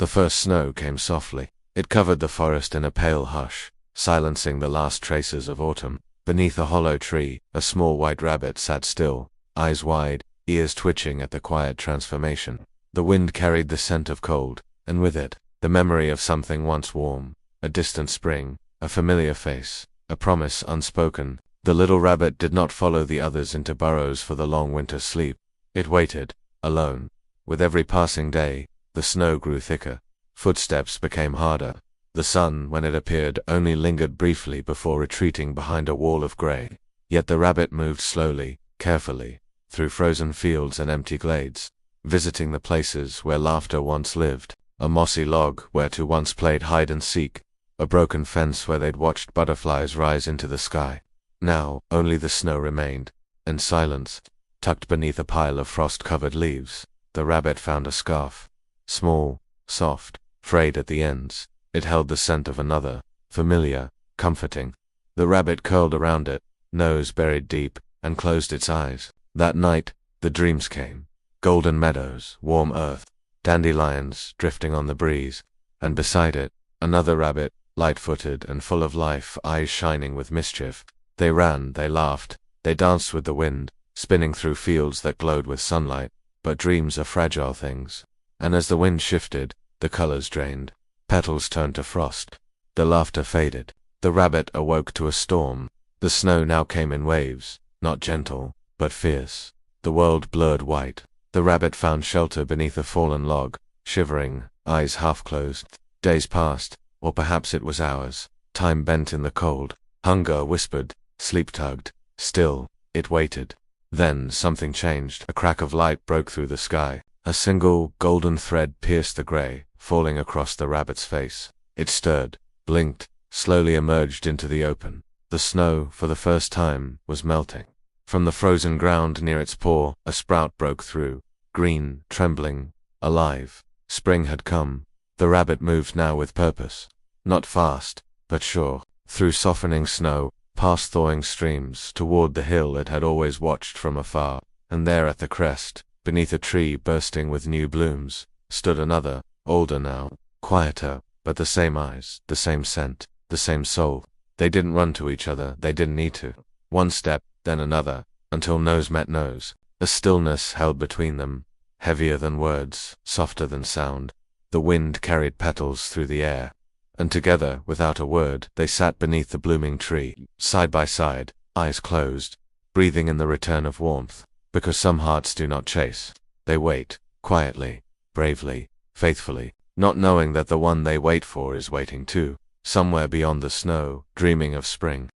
The first snow came softly. It covered the forest in a pale hush, silencing the last traces of autumn. Beneath a hollow tree, a small white rabbit sat still, eyes wide, ears twitching at the quiet transformation. The wind carried the scent of cold, and with it, the memory of something once warm, a distant spring, a familiar face, a promise unspoken. The little rabbit did not follow the others into burrows for the long winter sleep. It waited, alone. With every passing day, the snow grew thicker. Footsteps became harder. The sun, when it appeared, only lingered briefly before retreating behind a wall of gray. Yet the rabbit moved slowly, carefully, through frozen fields and empty glades, visiting the places where laughter once lived, a mossy log where two once played hide and seek, a broken fence where they'd watched butterflies rise into the sky. Now, only the snow remained, and silence. Tucked beneath a pile of frost-covered leaves, the rabbit found a scarf. Small, soft, frayed at the ends, it held the scent of another, familiar, comforting. The rabbit curled around it, nose buried deep, and closed its eyes. That night, the dreams came. Golden meadows, warm earth, dandelions drifting on the breeze, and beside it, another rabbit, light-footed and full of life, eyes shining with mischief. They ran, they laughed, they danced with the wind, spinning through fields that glowed with sunlight. But dreams are fragile things, and as the wind shifted, the colors drained. Petals turned to frost. The laughter faded. The rabbit awoke to a storm. The snow now came in waves, not gentle, but fierce. The world blurred white. The rabbit found shelter beneath a fallen log, shivering, eyes half closed. Days passed, or perhaps it was hours. Time bent in the cold. Hunger whispered, sleep tugged. Still, it waited. Then something changed. A crack of light broke through the sky. A single, golden thread pierced the gray, falling across the rabbit's face. It stirred, blinked, slowly emerged into the open. The snow, for the first time, was melting. From the frozen ground near its paw, a sprout broke through, green, trembling, alive. Spring had come. The rabbit moved now with purpose. Not fast, but sure. Through softening snow, past thawing streams, toward the hill it had always watched from afar. And there at the crest, beneath a tree bursting with new blooms, stood another, older now, quieter, but the same eyes, the same scent, the same soul. They didn't run to each other, they didn't need to. One step, then another, until nose met nose. A stillness held between them, heavier than words, softer than sound. The wind carried petals through the air. And together, without a word, they sat beneath the blooming tree, side by side, eyes closed, breathing in the return of warmth. Because some hearts do not chase. They wait, quietly, bravely, faithfully, not knowing that the one they wait for is waiting too, somewhere beyond the snow, dreaming of spring.